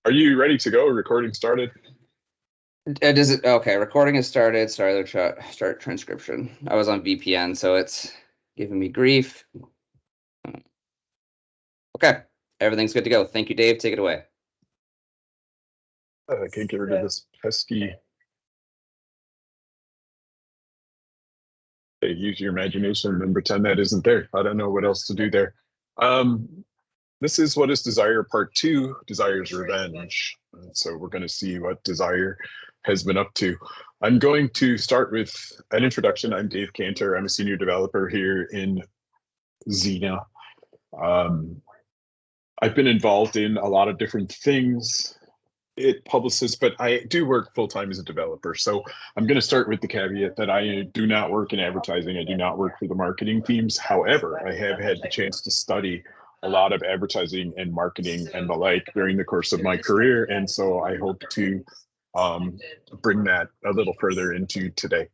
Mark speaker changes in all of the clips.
Speaker 1: Are you ready to go? Recording started.
Speaker 2: Does it? Okay, recording has started. Start transcription. I was on VPN, so it's giving me grief. Okay, everything's good to go. Thank you, Dave. Take it away.
Speaker 1: I can't get rid of this pesky. Hey, use your imagination and pretend that isn't there. I don't know what else to do there. This is What is Desire Part 2, Desire's Revenge. So we're going to see what Desire has been up to. I'm going to start with an introduction. I'm Dave Kanter. I'm a senior developer here in XENA. I've been involved in a lot of different things at Publicis, but I do work full-time as a developer. So I'm going to start with the caveat that I do not work in advertising. I do not work for the marketing teams. However, I have had the chance to study a lot of advertising and marketing and the like during the course of my career. And so I hope to bring that a little further into today.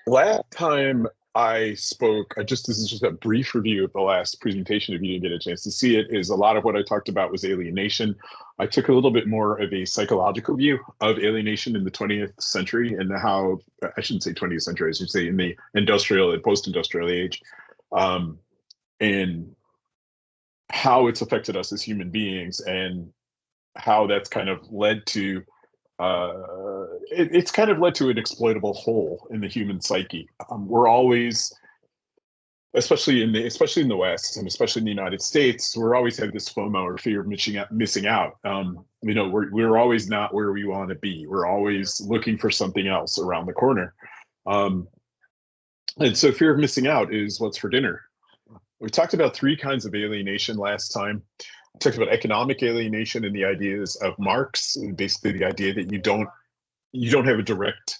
Speaker 1: Last time I spoke, this is just a brief review of the last presentation if you didn't get a chance to see it, is a lot of what I talked about was alienation. I took a little bit more of a psychological view of alienation in the 20th century and how, I shouldn't say 20th century, I should say in the industrial and post-industrial age, and how it's affected us as human beings and how that's kind of led to it's kind of led to an exploitable hole in the human psyche. We're always, especially in the West and especially in the United States, we're always have this FOMO or fear of missing out. We're always not where we want to be. We're always looking for something else around the corner, and so fear of missing out is what's for dinner. We talked about three kinds of alienation last time. We talked about economic alienation and the ideas of Marx, and basically the idea that you don't have a direct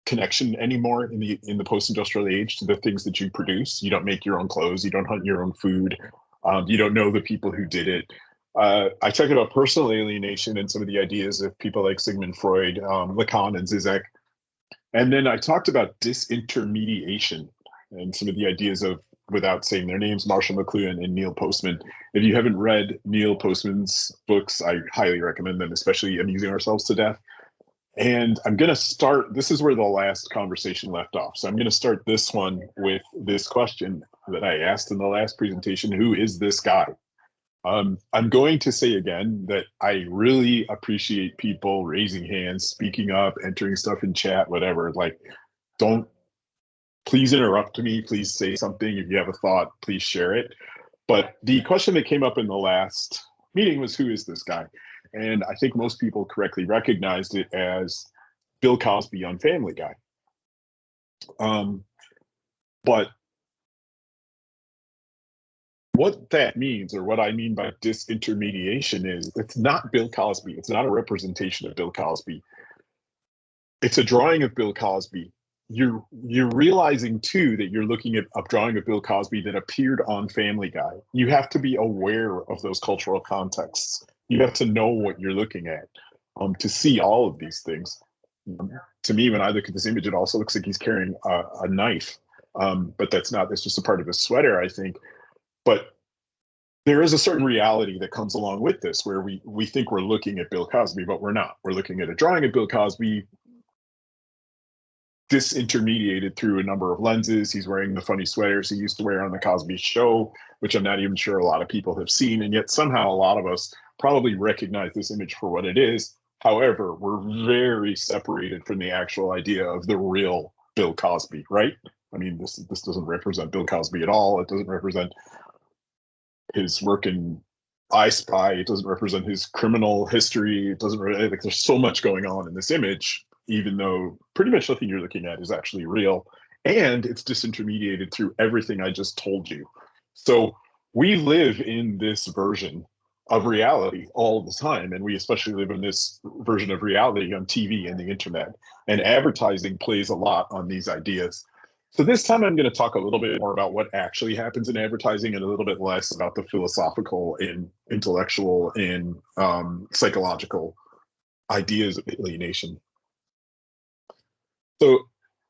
Speaker 1: connection anymore in the post-industrial age to the things that you produce. You don't make your own clothes. You don't hunt your own food. You don't know the people who did it. I talked about personal alienation and some of the ideas of people like Sigmund Freud, Lacan, and Zizek. And then I talked about disintermediation and some of the ideas of, without saying their names, Marshall McLuhan and Neil Postman. If you haven't read Neil Postman's books, I highly recommend them, especially Amusing Ourselves to Death. And I'm going to start, this is where the last conversation left off. So I'm going to start this one with this question that I asked in the last presentation: who is this guy? I'm going to say again that I really appreciate people raising hands, speaking up, entering stuff in chat, whatever. Like, please interrupt me. Please say something. If you have a thought, please share it. But the question that came up in the last meeting was, who is this guy? And I think most people correctly recognized it as Bill Cosby on Family Guy. But what that means, or what I mean by disintermediation, is it's not Bill Cosby. It's not a representation of Bill Cosby. It's a drawing of Bill Cosby. You're realizing too that you're looking at a drawing of Bill Cosby that appeared on Family Guy. You have to be aware of those cultural contexts. You have to know what you're looking at to see all of these things. To me, when I look at this image, it also looks like he's carrying a knife, but that's not. That's just a part of his sweater, I think. But there is a certain reality that comes along with this, where we think we're looking at Bill Cosby, but we're not. We're looking at a drawing of Bill Cosby, disintermediated through a number of lenses. He's wearing the funny sweaters he used to wear on the Cosby Show, which I'm not even sure a lot of people have seen, and yet somehow a lot of us probably recognize this image for what it is. However, we're very separated from the actual idea of the real Bill Cosby, right? I mean, this doesn't represent Bill Cosby at all. It doesn't represent his work in I Spy. It doesn't represent his criminal history. It doesn't really, like, there's so much going on in this image, even though pretty much nothing you're looking at is actually real. And it's disintermediated through everything I just told you. So we live in this version of reality all the time. And we especially live in this version of reality on TV and the internet. And advertising plays a lot on these ideas. So this time I'm going to talk a little bit more about what actually happens in advertising and a little bit less about the philosophical and intellectual and psychological ideas of alienation. So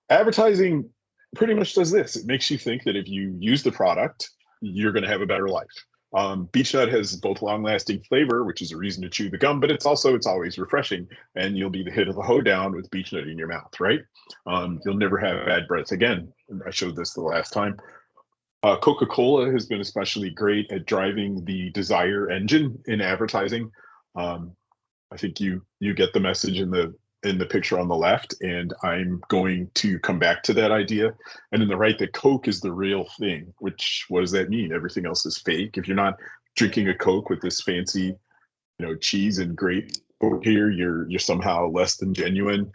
Speaker 1: advertising pretty much does this. It makes you think that if you use the product, you're going to have a better life. Beech nut has both long-lasting flavor, which is a reason to chew the gum, but it's always refreshing, and you'll be the hit of the hoedown with beech nut in your mouth, right? You'll never have bad breath again. I showed this the last time. Coca-Cola has been especially great at driving the desire engine in advertising. I think you get the message in the picture on the left, and I'm going to come back to that idea. And in the right, that Coke is the real thing. Which, what does that mean? Everything else is fake. If you're not drinking a Coke with this fancy, cheese and grape here, you're somehow less than genuine.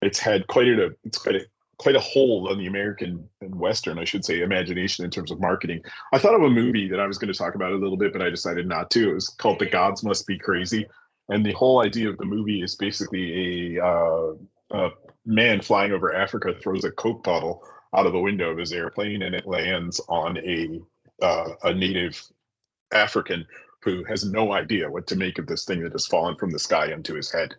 Speaker 1: It's had quite a hole on the American and Western, I should say, imagination in terms of marketing. I thought of a movie that I was going to talk about a little bit, but I decided not to. It was called The Gods Must Be Crazy. And the whole idea of the movie is basically a man flying over Africa throws a Coke bottle out of the window of his airplane, and it lands on a native African who has no idea what to make of this thing that has fallen from the sky onto his head.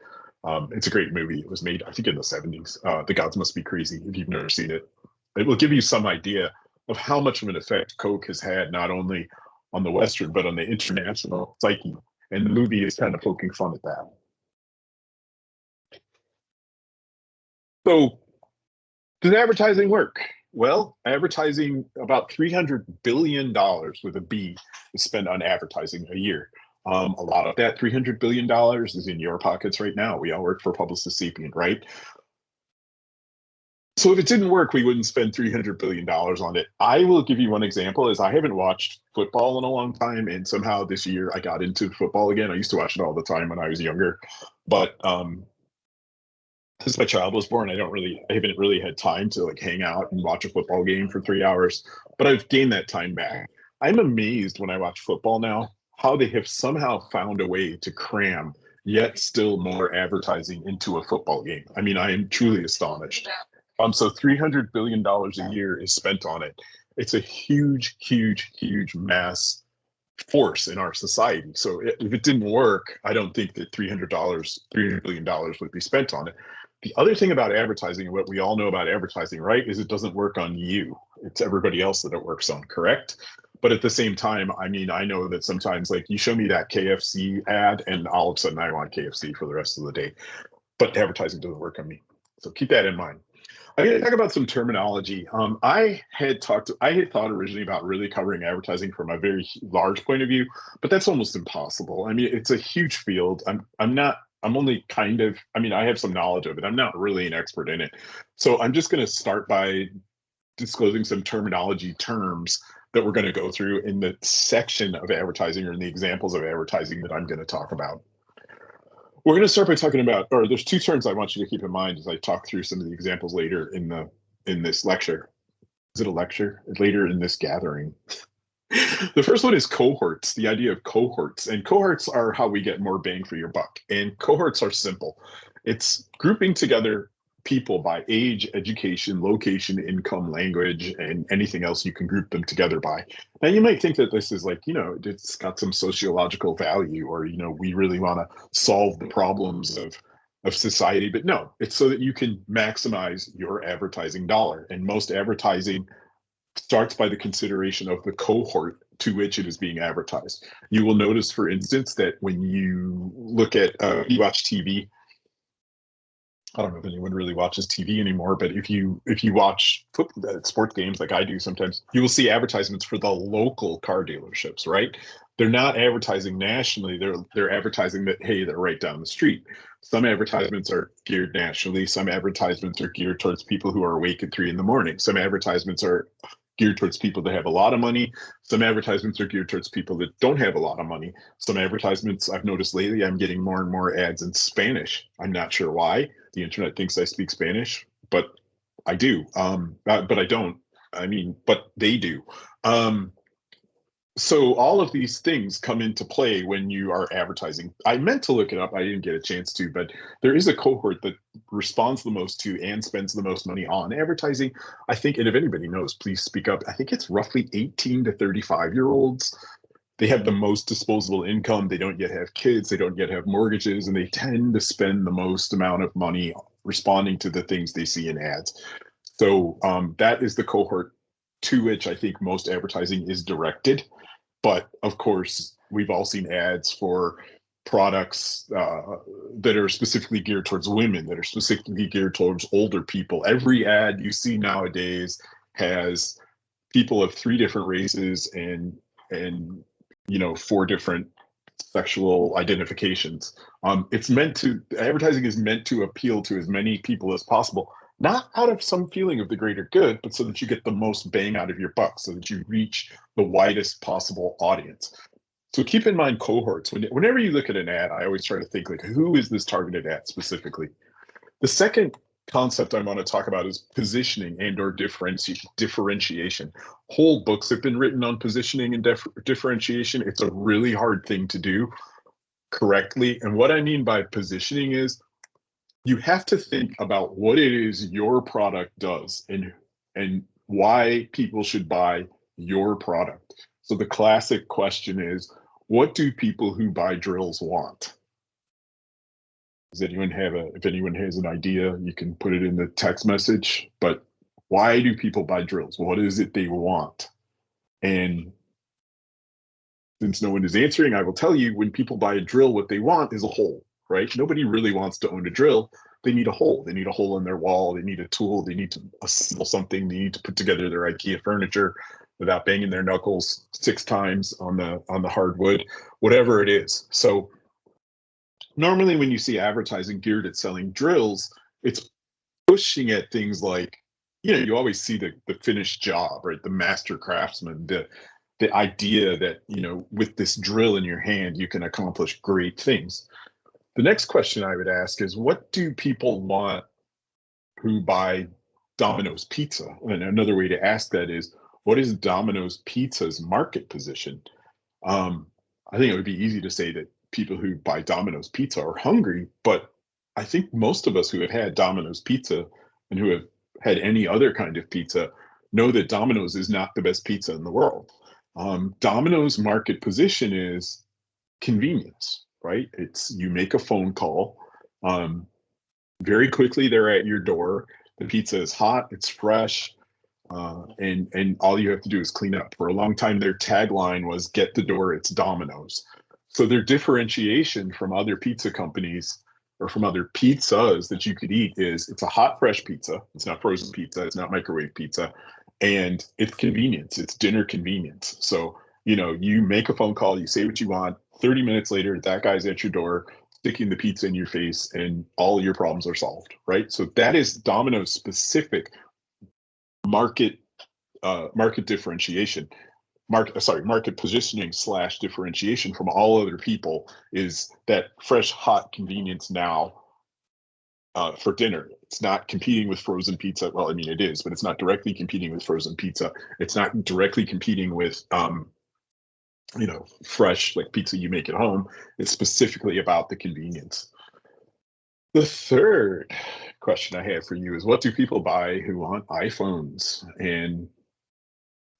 Speaker 1: It's a great movie. It was made, I think, in the 70s. The Gods Must Be Crazy, if you've never seen it. It will give you some idea of how much of an effect Coke has had, not only on the Western, but on the international psyche. And the movie is kind of poking fun at that. So, does advertising work? Well, advertising, about $300 billion with a B is spent on advertising a year. A lot of that $300 billion is in your pockets right now. We all work for Publicis Sapient, right? So if it didn't work, we wouldn't spend $300 billion on it. I will give you one example, is I haven't watched football in a long time, and somehow this year I got into football again. I used to watch it all the time when I was younger, but since my child was born, I haven't really had time to hang out and watch a football game for 3 hours, but I've gained that time back. I'm amazed when I watch football now, how they have somehow found a way to cram yet still more advertising into a football game. I mean, I am truly astonished. So $300 billion a year is spent on it. It's a huge, huge, huge mass force in our society. So if it didn't work, I don't think that $300 billion would be spent on it. The other thing about advertising, and what we all know about advertising, right, is it doesn't work on you. It's everybody else that it works on, correct? But at the same time, I mean, I know that sometimes, you show me that KFC ad, and all of a sudden I want KFC for the rest of the day. But advertising doesn't work on me. So keep that in mind. I'm going to talk about some terminology. I had thought originally about really covering advertising from a very large point of view, but that's almost impossible. I mean, it's a huge field. I'm only kind of, I have some knowledge of it. I'm not really an expert in it. So I'm just going to start by disclosing some terminology terms that we're going to go through in the section of advertising, or in the examples of advertising that I'm going to talk about. We're going to start by talking about, or there's two terms I want you to keep in mind as I talk through some of the examples later in this lecture. Is it a lecture? Later in this gathering. The first one is cohorts, the idea of cohorts. And cohorts are how we get more bang for your buck. And cohorts are simple. It's grouping together people by age, education, location, income, language, and anything else you can group them together by. Now, you might think that this is it's got some sociological value, or, we really want to solve the problems of society. But no, it's so that you can maximize your advertising dollar. And most advertising starts by the consideration of the cohort to which it is being advertised. You will notice, for instance, that when you look at, you watch TV, I don't know if anyone really watches TV anymore, but if you watch sports games like I do sometimes, you will see advertisements for the local car dealerships, right? They're not advertising nationally. They're advertising that, hey, they're right down the street. Some advertisements are geared nationally. Some advertisements are geared towards people who are awake at 3 a.m. Some advertisements are geared towards people that have a lot of money. Some advertisements are geared towards people that don't have a lot of money. Some advertisements, I've noticed lately, I'm getting more and more ads in Spanish. I'm not sure why. The internet thinks I speak Spanish, but I do. But I don't. But they do. So all of these things come into play when you are advertising. I meant to look it up. I didn't get a chance to, but there is a cohort that responds the most to and spends the most money on advertising. I think, and if anybody knows, please speak up. I think it's roughly 18 to 35-year-olds. They have the most disposable income. They don't yet have kids. They don't yet have mortgages, and they tend to spend the most amount of money responding to the things they see in ads. So that is the cohort to which I think most advertising is directed. But of course, we've all seen ads for products that are specifically geared towards women, that are specifically geared towards older people. Every ad you see nowadays has people of 3 different races and 4 different sexual identifications. It's meant to Advertising is meant to appeal to as many people as possible, not out of some feeling of the greater good, but so that you get the most bang out of your buck, so that you reach the widest possible audience. So keep in mind cohorts. Whenever you look at an ad, I always try to think, like, who is this targeted at specifically? The second concept I want to talk about is positioning and or differentiation. Whole books have been written on positioning and differentiation. It's a really hard thing to do correctly. And what I mean by positioning is you have to think about what it is your product does and why people should buy your product. So the classic question is, what do people who buy drills want? If anyone has an idea, you can put it in the text message. But why do people buy drills? What is it they want? And since no one is answering, I will tell you, when people buy a drill, what they want is a hole, right? Nobody really wants to own a drill. They need a hole. They need a hole in their wall. They need a tool. They need to assemble something. They need to put together their IKEA furniture without banging their knuckles 6 times on the hardwood, whatever it is. So normally when you see advertising geared at selling drills, it's pushing at things like, you always see the finished job, right? The master craftsman, the idea that, with this drill in your hand, you can accomplish great things. The next question I would ask is, what do people want who buy Domino's Pizza? And another way to ask that is, what is Domino's Pizza's market position? I think it would be easy to say that people who buy Domino's Pizza are hungry, but I think most of us who have had Domino's Pizza and who have had any other kind of pizza know that Domino's is not the best pizza in the world. Domino's market position is convenience, right? It's, you make a phone call, very quickly they're at your door. The pizza is hot, it's fresh, and all you have to do is clean up. For a long time, their tagline was "Get the door, it's Domino's." So their differentiation from other pizza companies or from other pizzas that you could eat is, it's a hot, fresh pizza. It's not frozen pizza. It's not microwave pizza, and it's convenience. It's dinner convenience. So you make a phone call, you say what you want. 30 minutes later, that guy's at your door, sticking the pizza in your face, and all your problems are solved, right? So that is Domino's specific market differentiation, market positioning / differentiation from all other people, is that fresh, hot convenience now for dinner. It's not competing with frozen pizza. Well, I mean, it is, but it's not directly competing with frozen pizza. It's not directly competing with fresh, like, pizza you make at home. It's specifically about the convenience. The third question I have for you is, what do people buy who want iPhones? And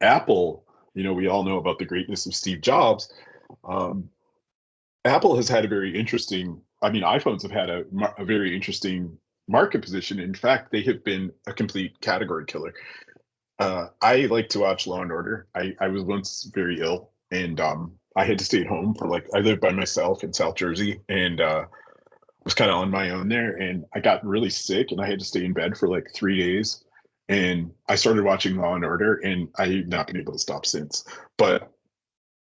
Speaker 1: Apple, we all know about the greatness of Steve Jobs. Apple has had a very interesting, iPhones have had a very interesting market position. In fact, they have been a complete category killer. I like to watch Law and Order. I was once very ill, and I had to stay at home I lived by myself in South Jersey, and was kind of on my own there, and I got really sick, and I had to stay in bed for like 3 days. And I started watching Law and Order, and I've not been able to stop since. But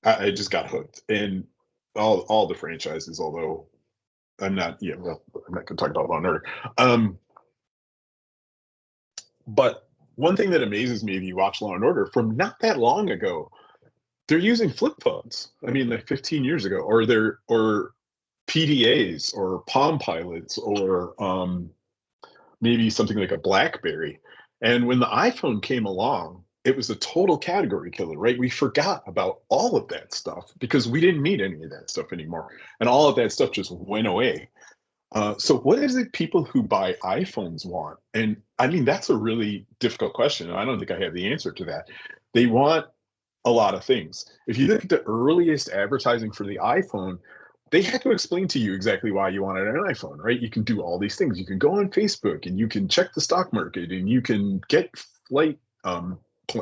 Speaker 1: I just got hooked, and all the franchises. Although I'm not going to talk about Law and Order. But one thing that amazes me, if you watch Law and Order from not that long ago, they're using flip phones. Like 15 years ago, or PDAs or Palm Pilots, or maybe something like a BlackBerry. And when the iPhone came along, it was a total category killer, right? We forgot about all of that stuff because we didn't need any of that stuff anymore. And all of that stuff just went away. So what is it people who buy iPhones want? And that's a really difficult question. I don't think I have the answer to that. They want a lot of things. If you look at the earliest advertising for the iPhone, they had to explain to you exactly why you wanted an iPhone, right? You can do all these things. You can go on Facebook, and you can check the stock market, and you can get flight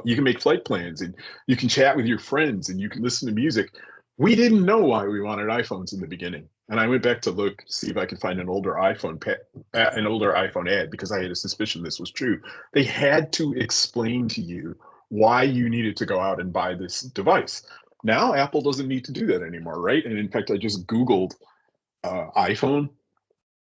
Speaker 1: you can make flight plans, and you can chat with your friends, and you can listen to music. We didn't know why we wanted iPhones in the beginning. And I went back to look, see if I could find an older iPhone ad, because I had a suspicion this was true. They had to explain to you why you needed to go out and buy this device. Now Apple doesn't need to do that anymore, right? And in fact, I just Googled iPhone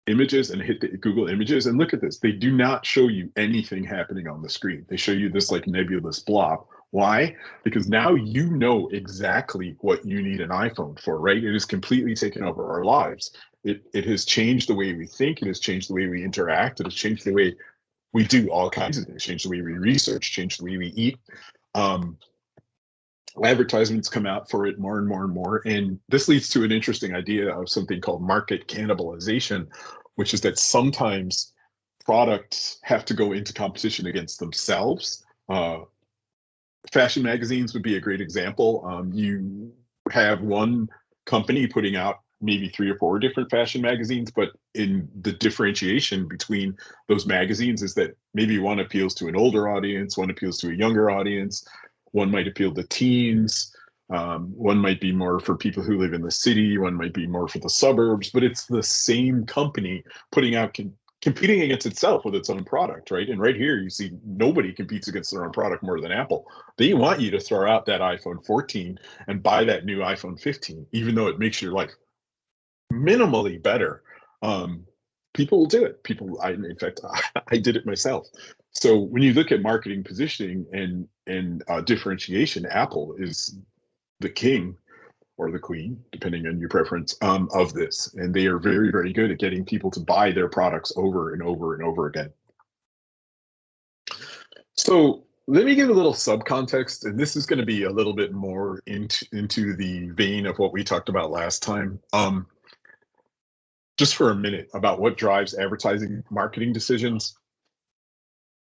Speaker 1: images and hit the Google images, and look at this. They do not show you anything happening on the screen. They show you this like nebulous blob. Why? Because now you know exactly what you need an iPhone for, right? It has completely taken over our lives. It has changed the way we think. It has changed the way we interact. It has changed the way we do all kinds of things, changed the way we research, changed the way we eat. Um, Advertisements come out for it more and more and more. And this leads to an interesting idea of something called market cannibalization, which is that sometimes products have to go into competition against themselves. Fashion magazines would be a great example. You have one company putting out maybe 3 or 4 different fashion magazines, but in the differentiation between those magazines is that maybe one appeals to an older audience, one appeals to a younger audience, one might appeal to teens, one might be more for people who live in the city, one might be more for the suburbs, but it's the same company putting out competing against itself with its own product, right? And right here, you see nobody competes against their own product more than Apple. They want you to throw out that iPhone 14 and buy that new iPhone 15, even though it makes your life minimally better. People will do it. In fact, I did it myself. So when you look at marketing positioning and differentiation, Apple is the king or the queen, depending on your preference, of this. And they are very, very good at getting people to buy their products over and over and over again. So let me give a little subcontext, and this is going to be a little bit more into the vein of what we talked about last time. Just for a minute about what drives advertising marketing decisions.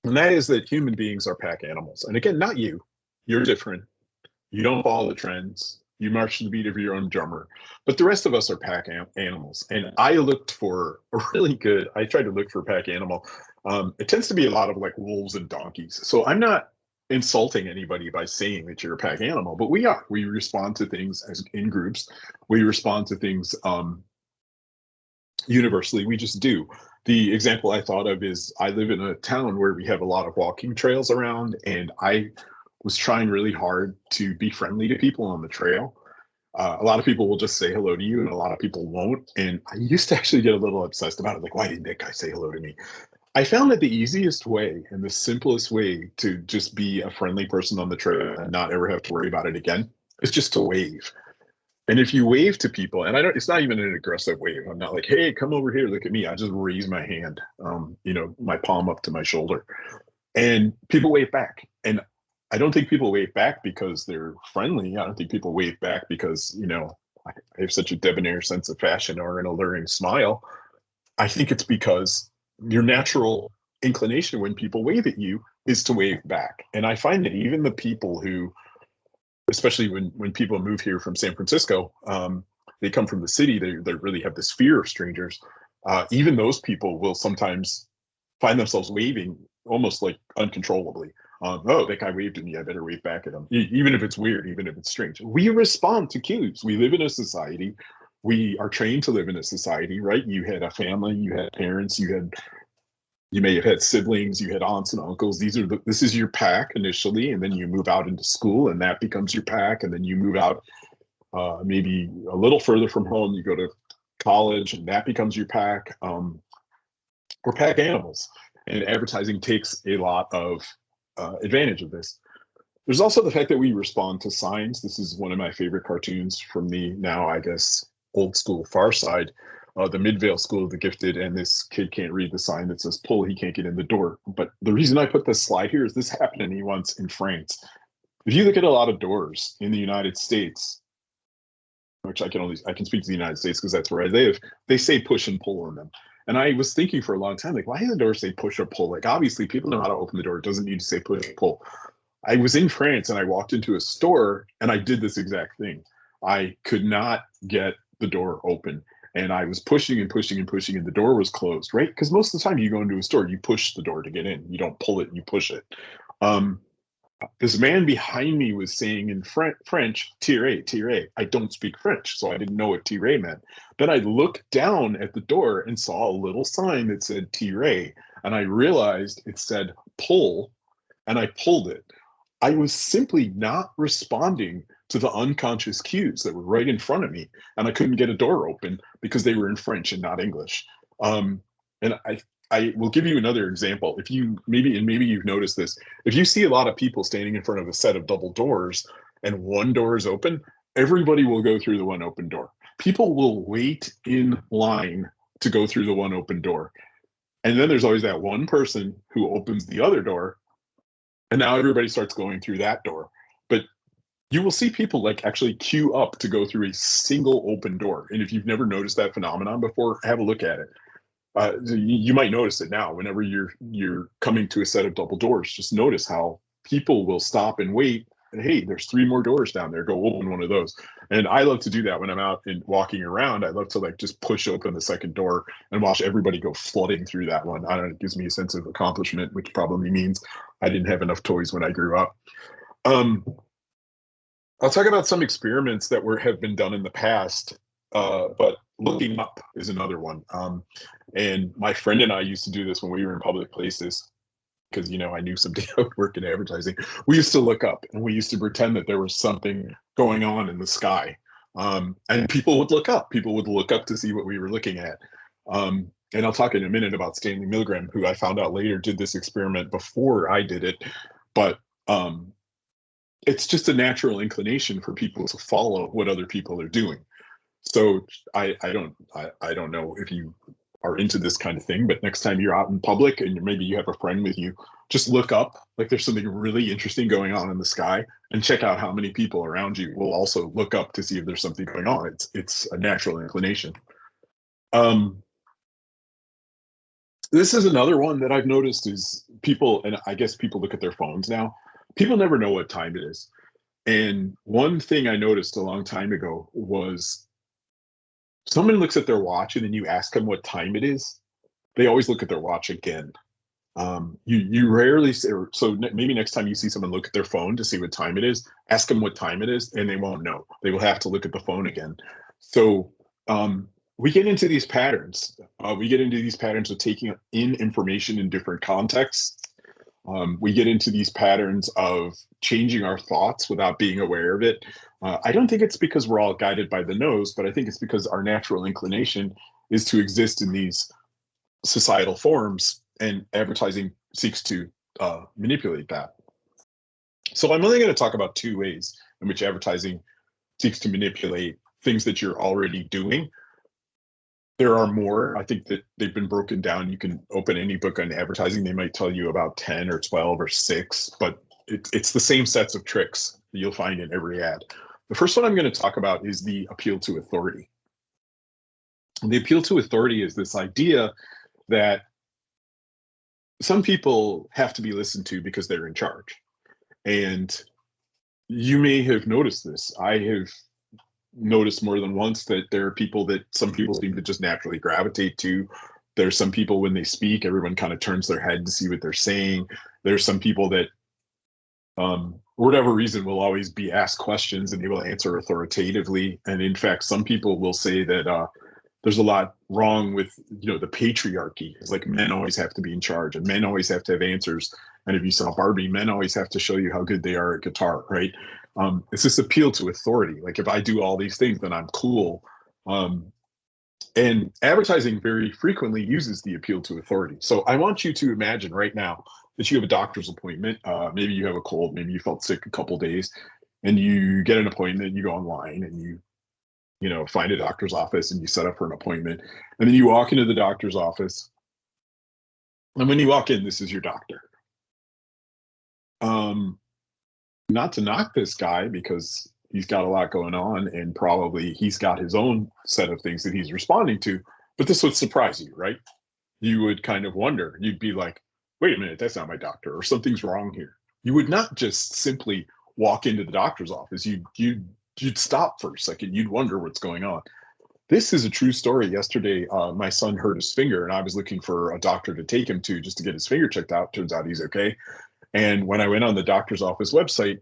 Speaker 1: And that is that human beings are pack animals. And again, not you. You're different. You don't follow the trends. You march to the beat of your own drummer. But the rest of us are pack animals. And I looked for a really good, I tried to look for a pack animal. It tends to be a lot of like wolves and donkeys. So I'm not insulting anybody by saying that you're a pack animal, but we are. We respond to things as in groups. We respond to things universally. We just do. The example I thought of is I live in a town where we have a lot of walking trails around, and I was trying really hard to be friendly to people on the trail. A lot of people will just say hello to you, and a lot of people won't. And I used to actually get a little obsessed about it. Like, why didn't that guy say hello to me? I found that the easiest way and the simplest way to just be a friendly person on the trail and not ever have to worry about it again is just to wave. And if you wave to people, and I don't, it's not even an aggressive wave. I'm not like, hey, come over here, look at me. I just raise my hand, my palm up to my shoulder. And people wave back. And I don't think people wave back because they're friendly. I don't think people wave back because, I have such a debonair sense of fashion or an alluring smile. I think it's because your natural inclination when people wave at you is to wave back. And I find that even the people who, especially when people move here from San Francisco, they come from the city, they really have this fear of strangers. Even those people will sometimes find themselves waving almost like uncontrollably. Oh, that guy waved at me, I better wave back at him. Even if it's weird, even if it's strange. We respond to cues. We live in a society. We are trained to live in a society, right? You had a family, you had parents, you may have had siblings, you had aunts and uncles. This is your pack initially, and then you move out into school, and that becomes your pack, and then you move out maybe a little further from home. You go to college, and that becomes your pack. We're pack animals, and advertising takes a lot of advantage of this. There's also the fact that we respond to signs. This is one of my favorite cartoons from the now, I guess, old school Far Side. The Midvale School of the Gifted, and this kid can't read the sign that says pull, he can't get in the door. But the reason I put this slide here is this happened to me once in France. If you look at a lot of doors in the United States, which I can speak to the United States because that's where I live, they say push and pull on them. And I was thinking for a long time, like, why does the door say push or pull? Like, obviously people know how to open the door. It doesn't need to say push or pull. I was in France and I walked into a store and I did this exact thing. I could not get the door open. And I was pushing and pushing and pushing, and the door was closed, right? Because most of the time you go into a store, you push the door to get in. You don't pull it, you push it. This man behind me was saying in French, tiré, tiré. I don't speak French, so I didn't know what tiré meant. Then I looked down at the door and saw a little sign that said tiré, and I realized it said pull, and I pulled it. I was simply not responding to the unconscious cues that were right in front of me, and I couldn't get a door open because they were in French and not English. And I will give you another example. If you maybe you've noticed this, if you see a lot of people standing in front of a set of double doors and one door is open, everybody will go through the one open door. People will wait in line to go through the one open door. And then there's always that one person who opens the other door, and now everybody starts going through that door. But you will see people like actually queue up to go through a single open door. And if you've never noticed that phenomenon before, have a look at it. You might notice it now whenever you're coming to a set of double doors. Just notice how people will stop and wait. And hey, there's 3 more doors down there. Go open one of those. And I love to do that when I'm out and walking around. I love to like just push open the second door and watch everybody go flooding through that one. I don't know, it gives me a sense of accomplishment, which probably means I didn't have enough toys when I grew up. I'll talk about some experiments that have been done in the past, but looking up is another one. And my friend and I used to do this when we were in public places because, I knew someday I would work in advertising. We used to look up and we used to pretend that there was something going on in the sky. And people would look up. People would look up to see what we were looking at. And I'll talk in a minute about Stanley Milgram, who I found out later did this experiment before I did it. But it's just a natural inclination for people to follow what other people are doing. So I don't know if you are into this kind of thing, but next time you're out in public and maybe you have a friend with you, just look up like there's something really interesting going on in the sky and check out how many people around you will also look up to see if there's something going on. It's a natural inclination. This is another one that I've noticed is people, and I guess people look at their phones now. People never know what time it is. And one thing I noticed a long time ago was someone looks at their watch and then you ask them what time it is. They always look at their watch again. You rarely say, so maybe next time you see someone look at their phone to see what time it is, ask them what time it is, and they won't know. They will have to look at the phone again. So we get into these patterns. We get into these patterns of taking in information in different contexts. We get into these patterns of changing our thoughts without being aware of it. I don't think it's because we're all guided by the nose, but I think it's because our natural inclination is to exist in these societal forms, and advertising seeks to manipulate that. So I'm only going to talk about 2 ways in which advertising seeks to manipulate things that you're already doing. There are more. I think that they've been broken down. You can open any book on advertising. They might tell you about 10 or 12 or 6, but it's the same sets of tricks that you'll find in every ad. The first one I'm going to talk about is the appeal to authority. And the appeal to authority is this idea that some people have to be listened to because they're in charge. And you may have noticed this. I have noticed more than once that there are people that some people seem to just naturally gravitate to. There's some people when they speak, everyone kind of turns their head to see what they're saying. There's some people that, for whatever reason, will always be asked questions and they will answer authoritatively. And in fact, some people will say that there's a lot wrong with the patriarchy. It's like men always have to be in charge and men always have to have answers. And if you saw Barbie, men always have to show you how good they are at guitar, right? It's this appeal to authority. Like if I do all these things, then I'm cool. And advertising very frequently uses the appeal to authority. So I want you to imagine right now that you have a doctor's appointment. Maybe you have a cold, maybe you felt sick a couple days, and you get an appointment, you go online and you find a doctor's office and you set up for an appointment. And then you walk into the doctor's office. And when you walk in, this is your doctor. Not to knock this guy because he's got a lot going on and probably he's got his own set of things that he's responding to, but this would surprise you, right? You would kind of wonder, you'd be like, wait a minute, that's not my doctor, or something's wrong here. You would not just simply walk into the doctor's office. You'd stop for a second. You'd wonder what's going on. This is a true story. Yesterday, my son hurt his finger and I was looking for a doctor to take him to just to get his finger checked out. Turns out he's okay. And when I went on the doctor's office website,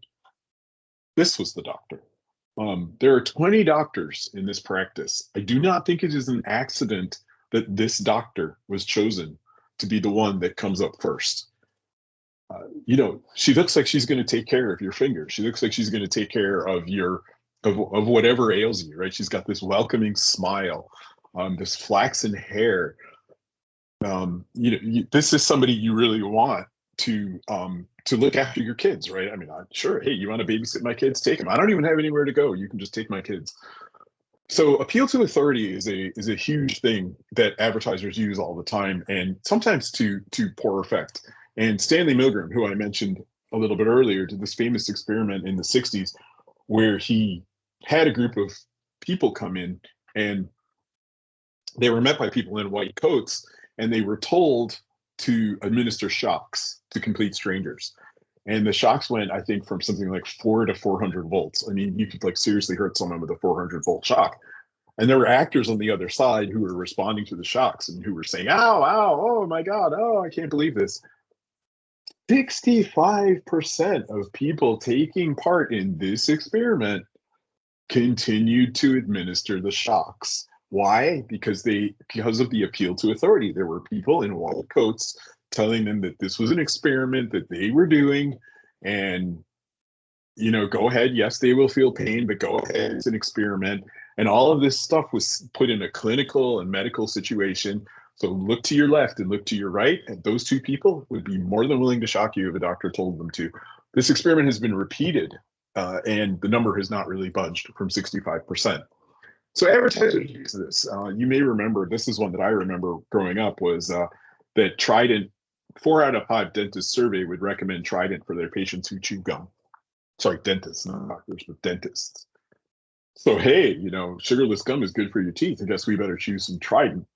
Speaker 1: this was the doctor. There are 20 doctors in this practice. I do not think it is an accident that this doctor was chosen to be the one that comes up first. She looks like she's going to take care of your finger. She looks like she's going to take care of of whatever ails you, right? She's got this welcoming smile, this flaxen hair. This is somebody you really want to look after your kids, right? I mean, sure. Hey, you want to babysit my kids? Take them. I don't even have anywhere to go. You can just take my kids. So appeal to authority is a huge thing that advertisers use all the time, and sometimes to poor effect. And Stanley Milgram, who I mentioned a little bit earlier, did this famous experiment in the 60s where he had a group of people come in, and they were met by people in white coats, and they were told to administer shocks to complete strangers. And the shocks went, I think, from something like 4 to 400 volts. I mean, you could like seriously hurt someone with a 400-volt shock. And there were actors on the other side who were responding to the shocks and who were saying, ow, ow, oh my God, oh, I can't believe this. 65% of people taking part in this experiment continued to administer the shocks. Why? Because of the appeal to authority. There were people in white coats telling them that this was an experiment that they were doing, and go ahead. Yes, they will feel pain, but go ahead. It's an experiment. And all of this stuff was put in a clinical and medical situation. So look to your left and look to your right, and those two people would be more than willing to shock you if a doctor told them to. This experiment has been repeated, and the number has not really budged from 65%. So advertisers use this. You may remember, this is one that I remember growing up, was that Trident, 4 out of 5 dentists surveyed would recommend Trident for their patients who chew gum. Sorry, dentists, not doctors, but dentists. So, hey, sugarless gum is good for your teeth. I guess we better choose some Trident.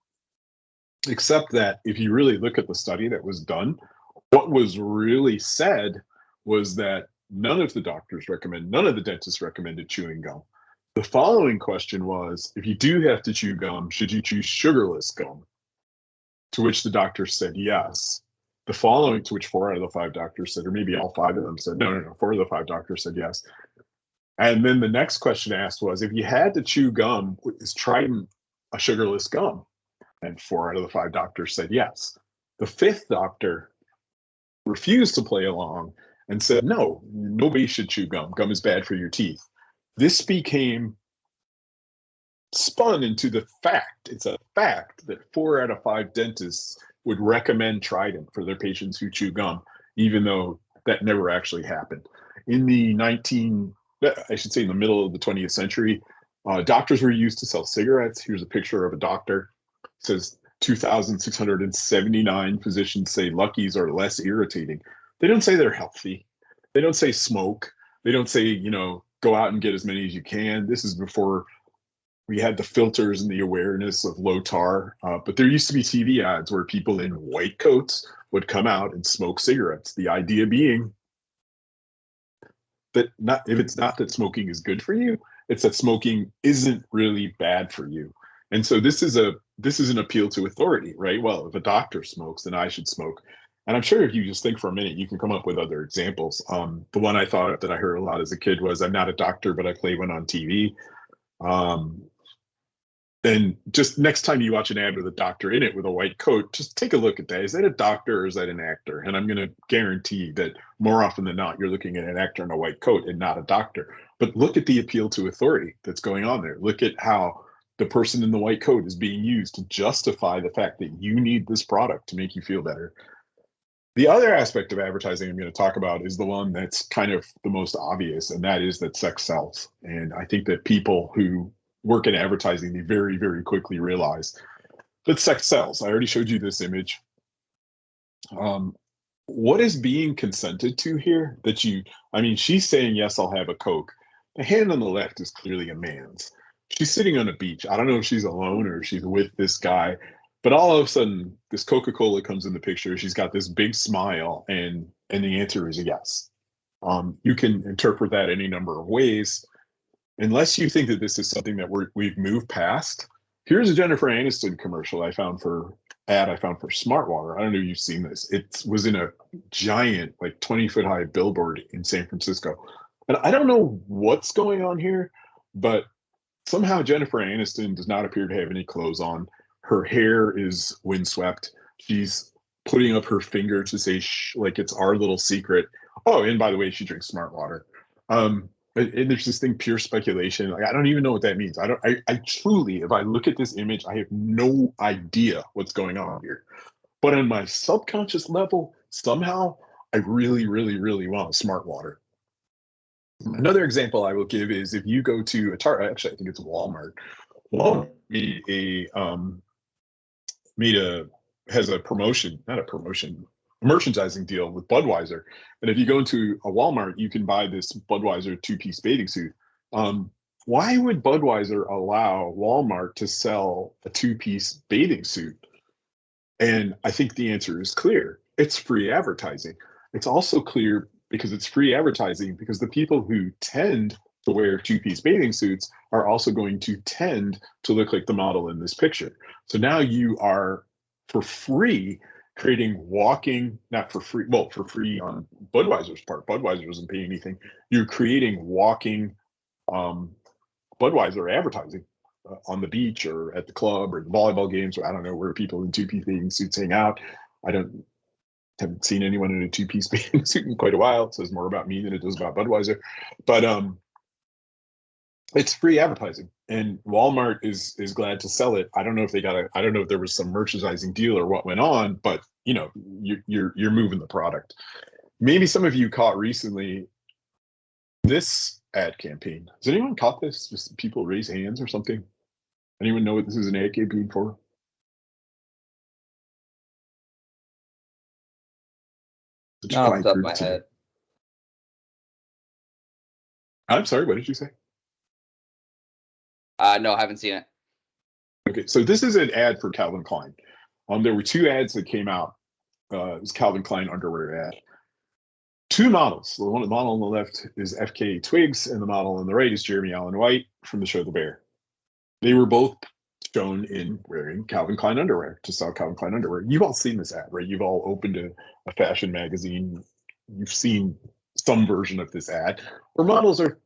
Speaker 1: Except that if you really look at the study that was done, what was really said was that none of the dentists recommended chewing gum. The following question was, if you do have to chew gum, should you choose sugarless gum? To which the doctors said yes. The following, to which 4 out of the 5 doctors said, or maybe all 5 of them said, no, 4 of the 5 doctors said yes. And then the next question asked was, if you had to chew gum, is Trident a sugarless gum? And 4 out of the 5 doctors said yes. The 5th doctor refused to play along and said, no, nobody should chew gum. Gum is bad for your teeth. This became spun into the fact. It's a fact that 4 out of 5 dentists would recommend Trident for their patients who chew gum, even though that never actually happened. In the middle of the 20th century, doctors were used to sell cigarettes. Here's a picture of a doctor. It says 2,679 physicians say Luckies are less irritating. They don't say they're healthy. They don't say smoke. They don't say, go out and get as many as you can. This is before we had the filters and the awareness of low tar. But there used to be TV ads where people in white coats would come out and smoke cigarettes. The idea being that if it's not that smoking is good for you, it's that smoking isn't really bad for you. And so this is an appeal to authority, right? Well, if a doctor smokes, then I should smoke. And I'm sure if you just think for a minute, you can come up with other examples. The one I thought of that I heard a lot as a kid was, I'm not a doctor, but I play one on TV. And just next time you watch an ad with a doctor in it with a white coat, just take a look at that. Is that a doctor or is that an actor? And I'm going to guarantee that more often than not, you're looking at an actor in a white coat and not a doctor. But look at the appeal to authority that's going on there. Look at how the person in the white coat is being used to justify the fact that you need this product to make you feel better. The other aspect of advertising I'm going to talk about is the one that's kind of the most obvious, and that is that sex sells. And I think that people who work in advertising, they very, very quickly realize that sex sells. I already showed you this image. What is being consented to here? She's saying, yes, I'll have a Coke. The hand on the left is clearly a man's. She's sitting on a beach. I don't know if she's alone or if she's with this guy, but all of a sudden, this Coca-Cola comes in the picture. She's got this big smile, and the answer is a yes. You can interpret that any number of ways. Unless you think that this is something that we've moved past, here's a Jennifer Aniston commercial I found for ad I found for Smart Water. I don't know if you've seen this. It was in a giant, like 20-foot high billboard in San Francisco. And I don't know what's going on here, but somehow Jennifer Aniston does not appear to have any clothes on. Her hair is windswept. She's putting up her finger to say, like, it's our little secret. Oh, and by the way, she drinks Smart Water. And there's this thing, pure speculation. Like, I don't even know what that means. I truly, if I look at this image, I have no idea what's going on here. But on my subconscious level, somehow, I really, really, really want Smart Water. Another example I will give is if you go to a Target, actually, I think it's Walmart. Walmart has a promotion, not a promotion, a merchandising deal with Budweiser. And if you go into a Walmart, you can buy this Budweiser two-piece bathing suit. Why would Budweiser allow Walmart to sell a two-piece bathing suit? And I think the answer is clear. It's free advertising. It's also clear because it's free advertising because the people who tend to wear two-piece bathing suits are also going to tend to look like the model in this picture. So now you are, for free, creating walking, not for free, well, for free on Budweiser's part. Budweiser doesn't pay anything. You're creating walking Budweiser advertising on the beach or at the club or the volleyball games, or I don't know where people in two-piece bathing suits hang out. I haven't seen anyone in a two-piece bathing suit in quite a while. It says more about me than it does about Budweiser. But it's free advertising, and Walmart is glad to sell it. I don't know if I don't know if there was some merchandising deal or what went on, but you know, you're moving the product. Maybe some of you caught recently this ad campaign. Has anyone caught this? Just people raise hands or something? Anyone know what this is an ad campaign for?
Speaker 2: Not off the top of my head.
Speaker 1: I'm sorry, what did you say?
Speaker 2: No, I haven't seen it.
Speaker 1: Okay, so this is an ad for Calvin Klein. There were two ads that came out. It was Calvin Klein underwear ad. Two models. The model on the left is FKA Twigs, and the model on the right is Jeremy Allen White from the show The Bear. They were both shown in wearing Calvin Klein underwear to sell Calvin Klein underwear. You've all seen this ad, right? You've all opened a fashion magazine. You've seen some version of this ad where models are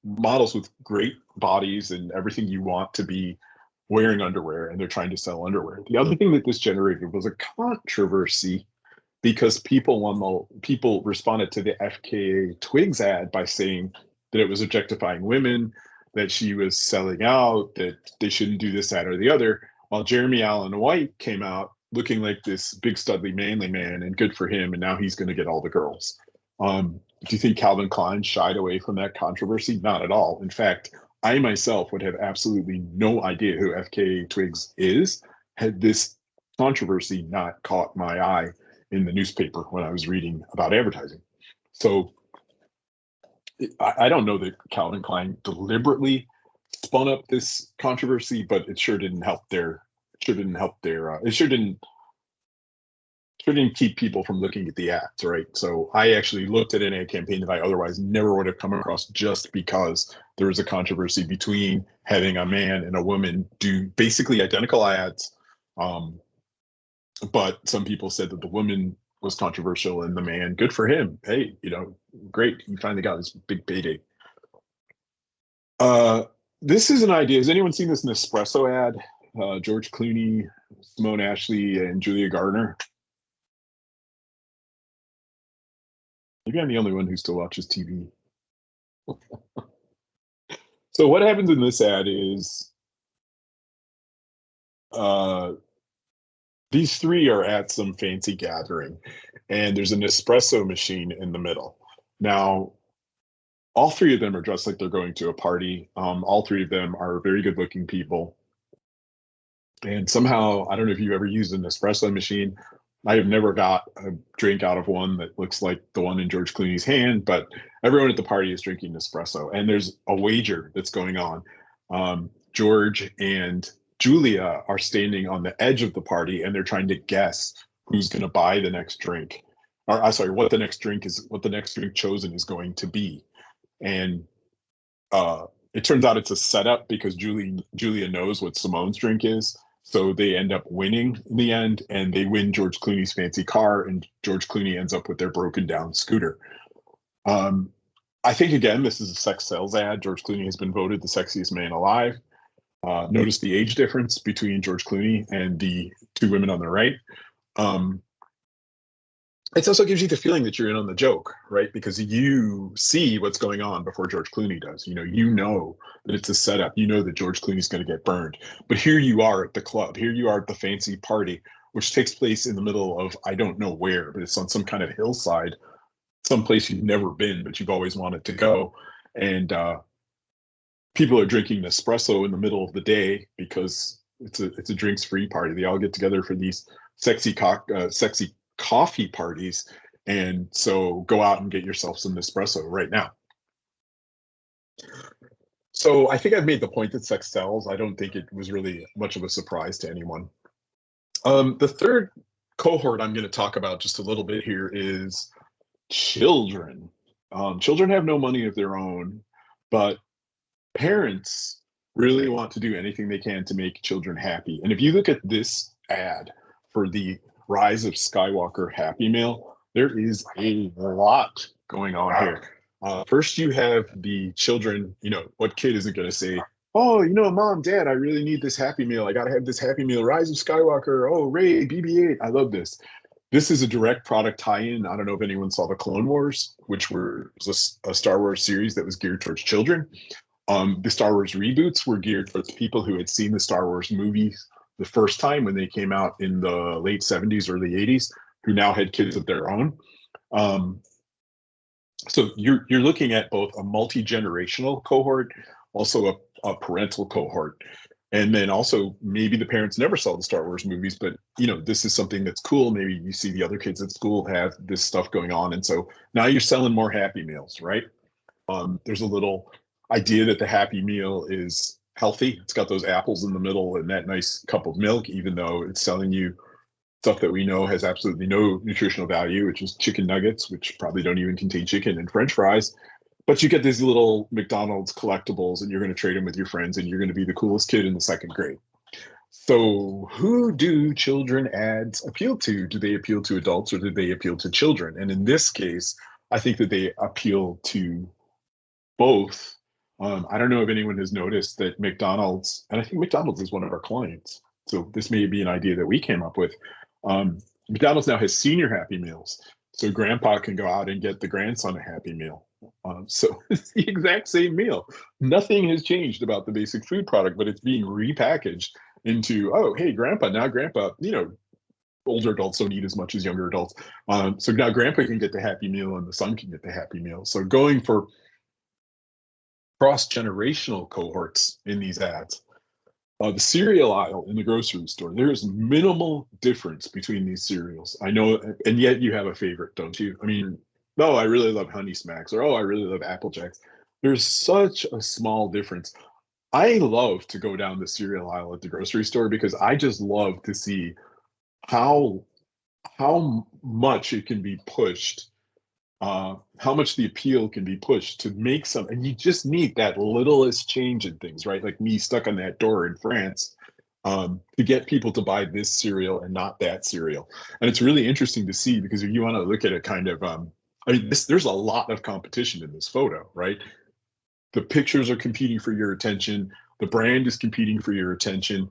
Speaker 1: models with great bodies and everything you want to be wearing underwear, and they're trying to sell underwear. The other thing that this generated was a controversy because people responded to the FKA Twigs ad by saying that it was objectifying women, that she was selling out, that they shouldn't do this, that, or the other. While Jeremy Allen White came out looking like this big, studly, manly man, and good for him, and now he's going to get all the girls. Do you think Calvin Klein shied away from that controversy? Not at all. In fact, I myself would have absolutely no idea who FKA Twigs is had this controversy not caught my eye in the newspaper when I was reading about advertising. So I don't know that Calvin Klein deliberately spun up this controversy, but it sure didn't help it sure didn't keep people from looking at the ads, right? So I actually looked at an ad campaign that I otherwise never would have come across just because there was a controversy between having a man and a woman do basically identical ads. But some people said that the woman was controversial and the man, good for him. Hey, you know, great. He finally got his big payday. This is an idea. Has anyone seen this Nespresso ad? George Clooney, Simone Ashley, and Julia Gardner. Maybe I'm the only one who still watches TV. So what happens in this ad is these three are at some fancy gathering, and there's an espresso machine in the middle. Now, all three of them are dressed like they're going to a party. All three of them are very good-looking people. And somehow, I don't know if you've ever used an espresso machine. I have never got a drink out of one that looks like the one in George Clooney's hand, but everyone at the party is drinking espresso. And there's a wager that's going on. George and Julia are standing on the edge of the party, and they're trying to guess who's going to buy the next drink. Or, sorry, what the next drink chosen is going to be. And it turns out it's a setup because Julia knows what Simone's drink is. So they end up winning in the end, and they win George Clooney's fancy car, and George Clooney ends up with their broken down scooter. I think, again, this is a sex sales ad. George Clooney has been voted the sexiest man alive. Notice the age difference between George Clooney and the two women on the right. It also gives you the feeling that you're in on the joke, right? Because you see what's going on before George Clooney does. You know that it's a setup. You know that George Clooney's going to get burned. But here you are at the club. Here you are at the fancy party, which takes place in the middle of, I don't know where, but it's on some kind of hillside, someplace you've never been, but you've always wanted to go. And people are drinking espresso in the middle of the day because it's a drinks free party. They all get together for these sexy coffee parties, and so go out and get yourself some espresso right now. So I think I've made the point that sex sells. I don't think it was really much of a surprise to anyone. The third cohort I'm going to talk about just a little bit here is children. Children have no money of their own, but parents really want to do anything they can to make children happy. And if you look at this ad for the Rise of Skywalker Happy Meal, there is a lot going on here. First, you have the children. What kid isn't going to say, oh, Mom, Dad, I really need this Happy Meal. I got to have this Happy Meal. Rise of Skywalker. Oh, Ray, BB-8. I love this. This is a direct product tie-in. I don't know if anyone saw the Clone Wars, which was a Star Wars series that was geared towards children. The Star Wars reboots were geared towards people who had seen the Star Wars movies the first time when they came out in the late 70s, early 80s, who now had kids of their own. So you're looking at both a multi-generational cohort, also a parental cohort. And then also maybe the parents never saw the Star Wars movies, but this is something that's cool. Maybe you see the other kids at school have this stuff going on. And so now you're selling more Happy Meals, right? There's a little idea that the Happy Meal is healthy. It's got those apples in the middle and that nice cup of milk, even though it's selling you stuff that we know has absolutely no nutritional value, which is chicken nuggets, which probably don't even contain chicken, and French fries. But you get these little McDonald's collectibles, and you're going to trade them with your friends, and you're going to be the coolest kid in the second grade. So who do children ads appeal to? Do they appeal to adults, or do they appeal to children? And in this case, I think that they appeal to both. I don't know if anyone has noticed that McDonald's, and I think McDonald's is one of our clients, so this may be an idea that we came up with. McDonald's now has senior Happy Meals, so grandpa can go out and get the grandson a Happy Meal. So it's the exact same meal. Nothing has changed about the basic food product, but it's being repackaged into, oh, hey, grandpa, older adults don't eat as much as younger adults. So now grandpa can get the Happy Meal and the son can get the Happy Meal. So going for cross-generational cohorts in these ads. The cereal aisle in the grocery store, there is minimal difference between these cereals. I know, and yet you have a favorite, don't you? I mean, oh, I really love Honey Smacks, or oh, I really love Apple Jacks. There's such a small difference. I love to go down the cereal aisle at the grocery store because I just love to see how much it can be pushed, how much the appeal can be pushed to make some, and you just need that littlest change in things, right? Like me stuck on that door in France, to get people to buy this cereal and not that cereal. And it's really interesting to see because if you want to look at it kind of, there's a lot of competition in this photo, right? The pictures are competing for your attention. The brand is competing for your attention.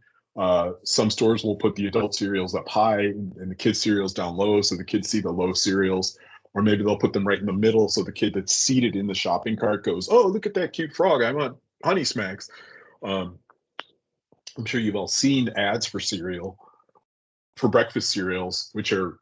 Speaker 1: Some stores will put the adult cereals up high and the kids cereals down low, so the kids see the low cereals. Or maybe they'll put them right in the middle so the kid that's seated in the shopping cart goes, oh, look at that cute frog. I want Honey Smacks. I'm sure you've all seen ads for breakfast cereals, which are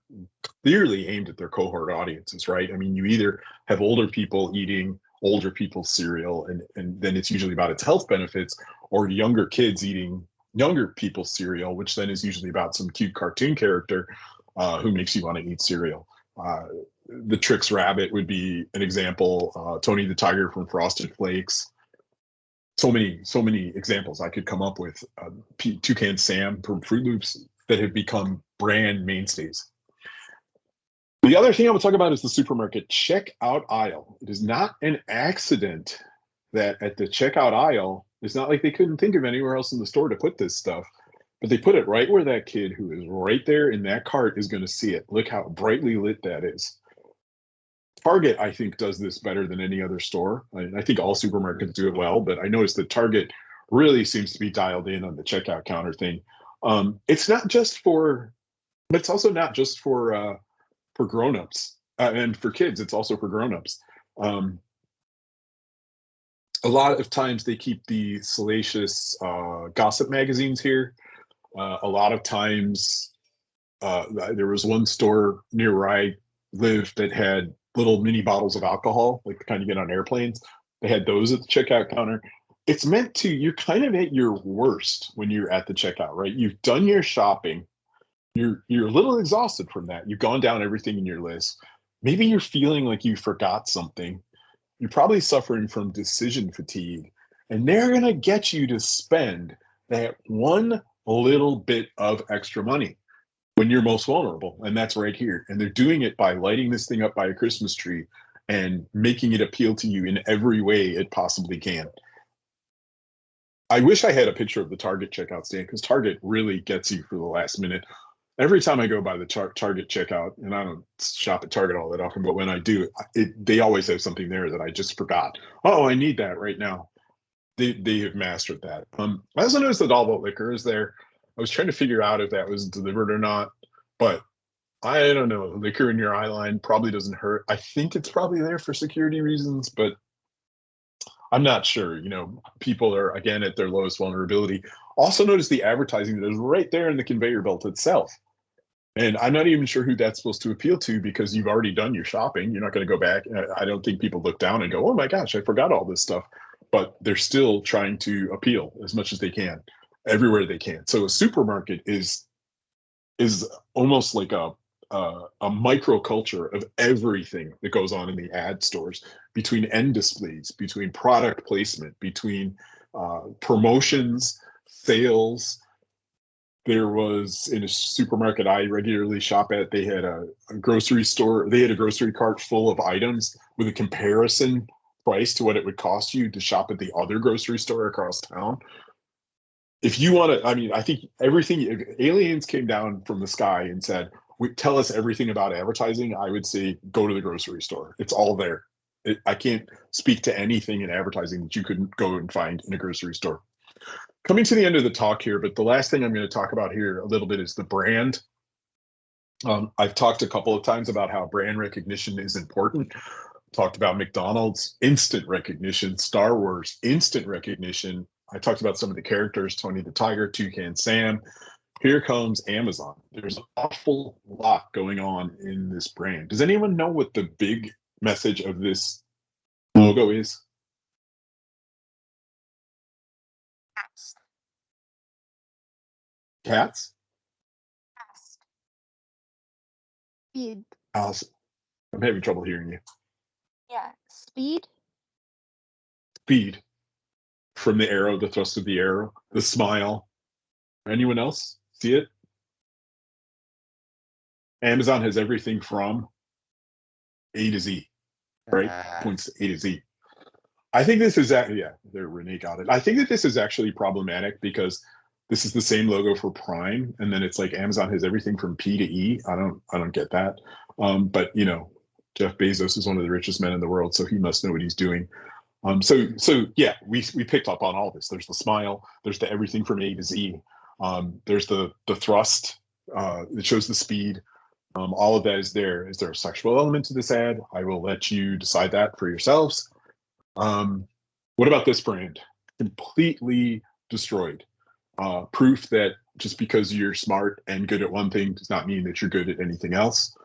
Speaker 1: clearly aimed at their cohort audiences, right? I mean, you either have older people eating older people's cereal, and then it's usually about its health benefits, or younger kids eating younger people's cereal, which then is usually about some cute cartoon character who makes you want to eat cereal. The Trix Rabbit would be an example. Tony the Tiger from Frosted Flakes. So many examples I could come up with. Toucan Sam from Fruit Loops that have become brand mainstays. The other thing I will talk about is the supermarket checkout aisle. It is not an accident that at the checkout aisle, it's not like they couldn't think of anywhere else in the store to put this stuff. but they put it right where that kid who is right there in that cart is going to see it. Look how brightly lit that is. Target, I think, does this better than any other store. I think all supermarkets do it well, but I noticed that Target really seems to be dialed in on the checkout counter thing. It's not just for, but it's also not just for grown-ups and for kids. It's also for grown-ups. A lot of times they keep the salacious gossip magazines here. A lot of times, there was one store near where I lived that had little mini bottles of alcohol, like the kind you get on airplanes. They had those at the checkout counter. It's meant to, you're kind of at your worst when you're at the checkout, right? You've done your shopping. You're a little exhausted from that. You've gone down everything in your list. Maybe you're feeling like you forgot something. You're probably suffering from decision fatigue, and they're going to get you to spend that one little bit of extra money when you're most vulnerable. And that's right here. And they're doing it by lighting this thing up by a Christmas tree and making it appeal to you in every way it possibly can. I wish I had a picture of the Target checkout stand, because Target really gets you for the last minute. Every time I go by the Target checkout, and I don't shop at Target all that often, but when I do, they always have something there that I just forgot. Oh, I need that right now. They have mastered that. I also noticed that all the liquor is there. I was trying to figure out if that was delivered or not, but I don't know. Liquor in your eye line probably doesn't hurt. I think it's probably there for security reasons, but I'm not sure. People are, again, at their lowest vulnerability. Also notice the advertising that is right there in the conveyor belt itself. And I'm not even sure who that's supposed to appeal to, because you've already done your shopping. You're not going to go back. I don't think people look down and go, oh my gosh, I forgot all this stuff. But they're still trying to appeal as much as they can, everywhere they can. So a supermarket is almost like a microculture of everything that goes on in the ad stores, between end displays, between product placement, between promotions, sales. There was, in a supermarket I regularly shop at, they had a grocery store. They had a grocery cart full of items with a comparison price to what it would cost you to shop at the other grocery store across town. If you want to, I think everything, if aliens came down from the sky and said, tell us everything about advertising, I would say, go to the grocery store. It's all there. I can't speak to anything in advertising that you couldn't go and find in a grocery store. Coming to the end of the talk here, but the last thing I'm going to talk about here a little bit is the brand. I've talked a couple of times about how brand recognition is important. Talked about McDonald's, instant recognition, Star Wars, instant recognition. I talked about some of the characters, Tony the Tiger, Toucan Sam. Here comes Amazon. There's an awful lot going on in this brand. Does anyone know what the big message of this logo is? Cats?
Speaker 3: Speed.
Speaker 1: Allison, I'm having trouble hearing you.
Speaker 3: Yeah. Speed.
Speaker 1: Speed. From the arrow, the thrust of the arrow, the smile. Anyone else see it? Amazon has everything from A to Z, right? Points to A to Z. I think this is there, Renee got it. I think that this is actually problematic, because this is the same logo for Prime, and then it's like Amazon has everything from P to E. I don't get that. But Jeff Bezos is one of the richest men in the world, so he must know what he's doing. So yeah, we picked up on all this. There's the smile. There's the everything from A to Z. There's the thrust. It shows the speed. All of that is there. Is there a sexual element to this ad? I will let you decide that for yourselves. What about this brand? Completely destroyed. Proof that just because you're smart and good at one thing does not mean that you're good at anything else.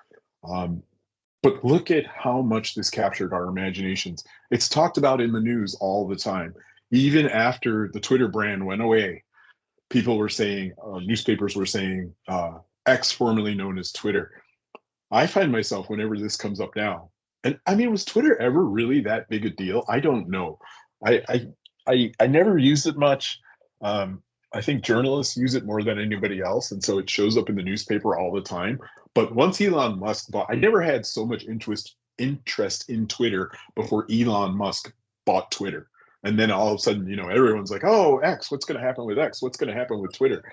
Speaker 1: But look at how much this captured our imaginations. It's talked about in the news all the time. Even after the Twitter brand went away, people were saying, newspapers were saying, X, formerly known as Twitter. I find myself, whenever this comes up now, and I mean, was Twitter ever really that big a deal? I don't know. I never used it much. I think journalists use it more than anybody else, and so it shows up in the newspaper all the time. But once Elon Musk bought, I never had so much interest in Twitter before Elon Musk bought Twitter. And then all of a sudden, everyone's like, oh, X, what's going to happen with X? What's going to happen with Twitter?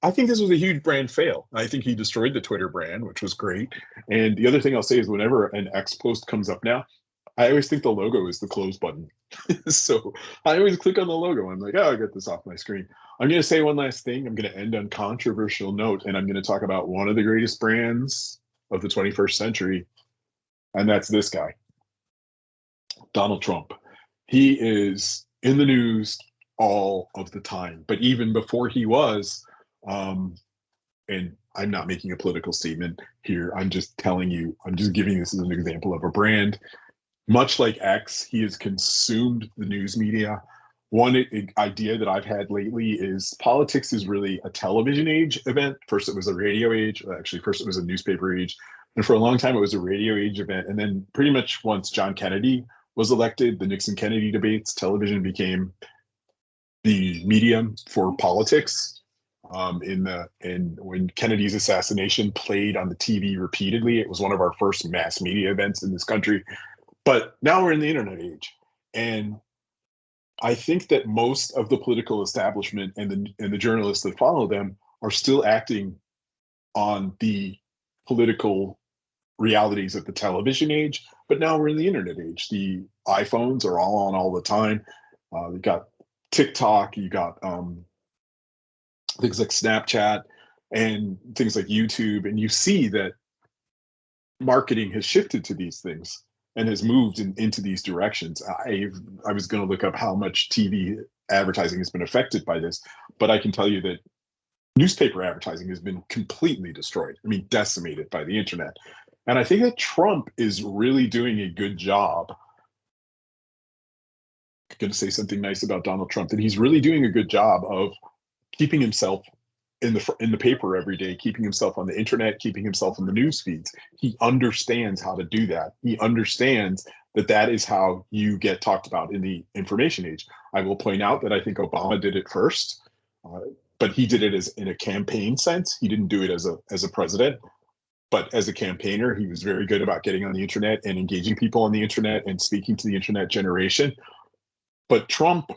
Speaker 1: I think this was a huge brand fail. I think he destroyed the Twitter brand, which was great. And the other thing I'll say is whenever an X post comes up now, I always think the logo is the close button. So I always click on the logo. I'm like, oh, I'll get this off my screen. I'm going to say one last thing. I'm going to end on controversial note, and I'm going to talk about one of the greatest brands of the 21st century, and that's this guy, Donald Trump. He is in the news all of the time, but even before he was, and I'm not making a political statement here. I'm just telling you, I'm just giving this as an example of a brand. Much like X, he has consumed the news media. One idea that I've had lately is politics is really a television age event. First, it was a radio age. Actually, first it was a newspaper age. And for a long time, it was a radio age event. And then pretty much once John Kennedy was elected, the Nixon-Kennedy debates, television became the medium for politics. When Kennedy's assassination played on the TV repeatedly, it was one of our first mass media events in this country. But now we're in the internet age, and I think that most of the political establishment and the journalists that follow them are still acting on the political realities of the television age. But now we're in the internet age. The iPhones are all on all the time. You got TikTok, you got things like Snapchat and things like YouTube, and you see that marketing has shifted to these things and has moved into these directions. I was going to look up how much TV advertising has been affected by this, but I can tell you that newspaper advertising has been completely destroyed. I mean, decimated by the internet. And I think that Trump is really doing a good job. I'm going to say something nice about Donald Trump, that he's really doing a good job of keeping himself in the paper every day, keeping himself on the internet, keeping himself in the news feeds. He understands how to do that. He understands that that is how you get talked about in the information age. I will point out that I think Obama did it first, but he did it as in a campaign sense. He didn't do it as a president, but as a campaigner, he was very good about getting on the internet and engaging people on the internet and speaking to the internet generation. But Trump,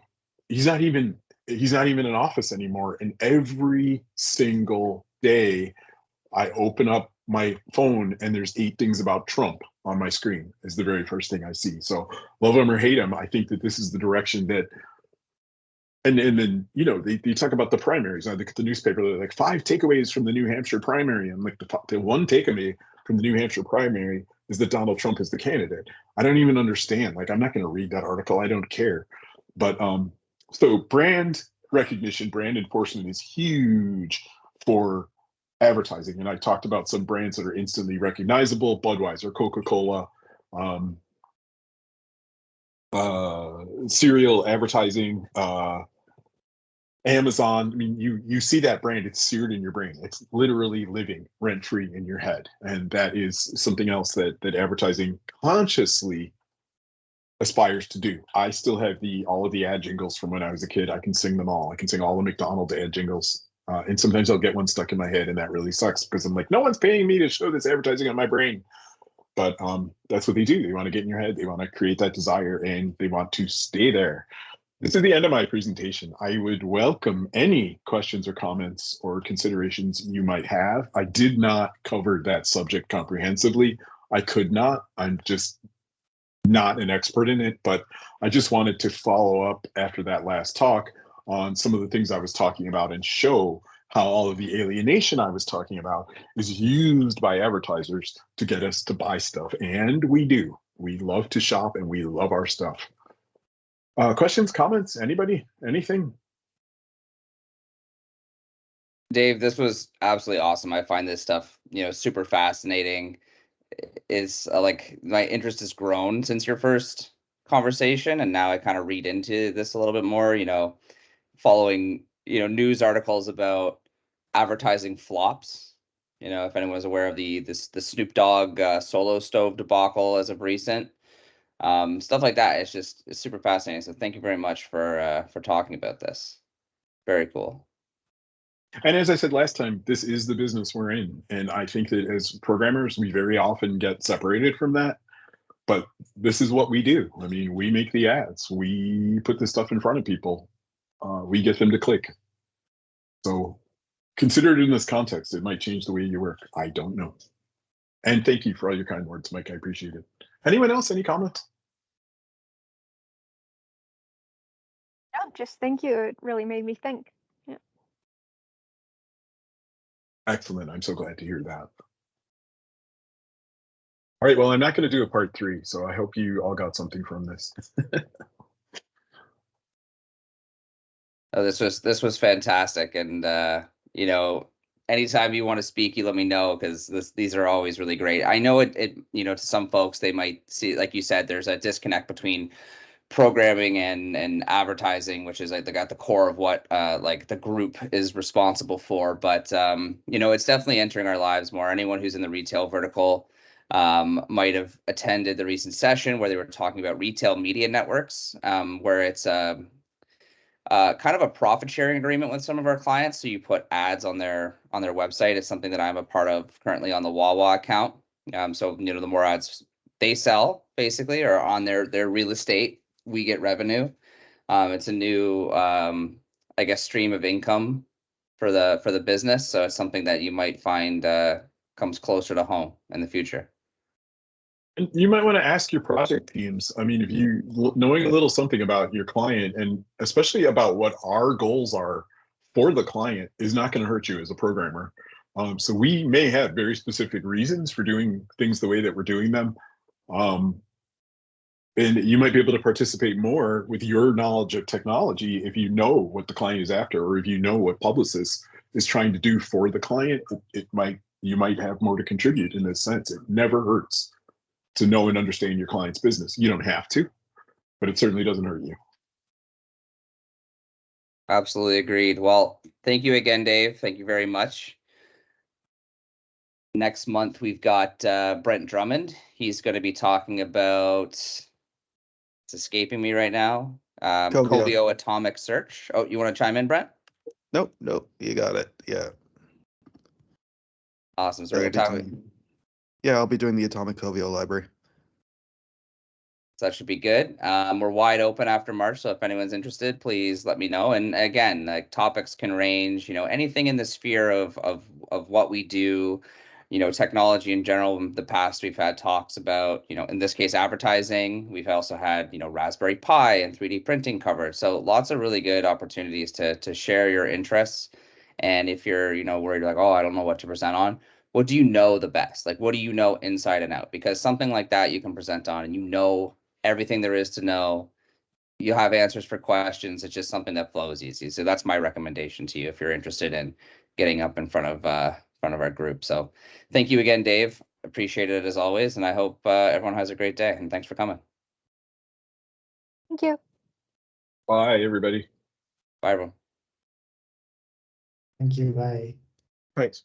Speaker 1: he's not even in office anymore. And every single day I open up my phone and there's 8 things about Trump on my screen is the very first thing I see. So love him or hate him, I think that this is the direction that, and then, you know, they talk about the primaries. I look at the newspaper, they're like 5 takeaways from the New Hampshire primary. And like the one takeaway from the New Hampshire primary is that Donald Trump is the candidate. I don't even understand. Like, I'm not going to read that article. I don't care. But so brand recognition, brand enforcement is huge for advertising. And I talked about some brands that are instantly recognizable: Budweiser, Coca-Cola, cereal advertising, Amazon. I mean, you see that brand, it's seared in your brain. It's literally living rent-free in your head. And that is something else that advertising consciously aspires to do. I still have all of the ad jingles from when I was a kid. I can sing them all. I can sing all the McDonald's ad jingles. And sometimes I'll get one stuck in my head, and that really sucks because I'm like, no one's paying me to show this advertising on my brain. But that's what they do. They want to get in your head. They want to create that desire, and they want to stay there. This is the end of my presentation. I would welcome any questions or comments or considerations you might have. I did not cover that subject comprehensively. I could not. I'm just not an expert in it, but I just wanted to follow up after that last talk on some of the things I was talking about and show how all of the alienation I was talking about is used by advertisers to get us to buy stuff. And we do. We love to shop and we love our stuff. Questions, comments, anybody, anything?
Speaker 2: Dave, this was absolutely awesome. I find this stuff, super fascinating. Is like my interest has grown since your first conversation, and now I kind of read into this a little bit more, following, news articles about advertising flops. If anyone's aware of the Snoop Dogg Solo Stove debacle as of recent. Stuff like that. It's super fascinating. So thank you very much for talking about this. Very cool.
Speaker 1: And as I said last time, this is the business we're in. And I think that as programmers, we very often get separated from that. But this is what we do. I mean, we make the ads. We put this stuff in front of people. We get them to click. So consider it in this context. It might change the way you work. I don't know. And thank you for all your kind words, Mike. I appreciate it. Anyone else? Any comments?
Speaker 4: No, just thank you. It really made me think. Yeah.
Speaker 1: Excellent. I'm so glad to hear that. All right. Well, I'm not going to do a part 3, so I hope you all got something from this.
Speaker 2: Oh, this was fantastic, and you know, anytime you want to speak, you let me know, because these are always really great. I know it you know, to some folks they might see, like you said, there's a disconnect between programming and advertising, which is like at the core of what like the group is responsible for. But you know, it's definitely entering our lives more. Anyone who's in the retail vertical might have attended the recent session where they were talking about retail media networks, where it's kind of a profit sharing agreement with some of our clients. So you put ads on their website. It's something that I'm a part of currently on the Wawa account. So you know, the more ads they sell, basically, or on their real estate, we get revenue. It's a new, I guess, stream of income for the business. So it's something that you might find comes closer to home in the future.
Speaker 1: And you might want to ask your project teams. I mean, if you knowing a little something about your client, and especially about what our goals are for the client, is not going to hurt you as a programmer. So we may have very specific reasons for doing things the way that we're doing them. And you might be able to participate more with your knowledge of technology if you know what the client is after, or if you know what Publicis is trying to do for the client. You might have more to contribute in this sense. It never hurts to know and understand your client's business. You don't have to, but it certainly doesn't hurt you.
Speaker 2: Absolutely agreed. Well, thank you again, Dave. Thank you very much. Next month, we've got Brent Drummond. He's going to be talking about, it's escaping me right now, Covio Atomic Search. Oh, you want to chime in, Brent?
Speaker 5: Nope, you got it. Yeah.
Speaker 2: Awesome. So we're going to talk.
Speaker 5: Yeah, I'll be doing the Atomic Covio library.
Speaker 2: So that should be good. We're wide open after March, so if anyone's interested, please let me know. And again, like, topics can range, you know, anything in the sphere of what we do, you know, technology in general. In the past, we've had talks about, you know, in this case, advertising. We've also had, you know, Raspberry Pi and 3D printing covered. So lots of really good opportunities to share your interests. And if you're, you know, worried like, oh, I don't know what to present on, what do you know the best? Like, what do you know inside and out? Because something like that you can present on, and you know everything there is to know. You have answers for questions. It's just something that flows easy. So that's my recommendation to you if you're interested in getting up in front of our group. So thank you again, Dave. Appreciate it as always, and I hope everyone has a great day. And thanks for coming.
Speaker 4: Thank you.
Speaker 1: Bye, everybody.
Speaker 2: Bye, everyone.
Speaker 6: Thank you. Bye.
Speaker 1: Thanks.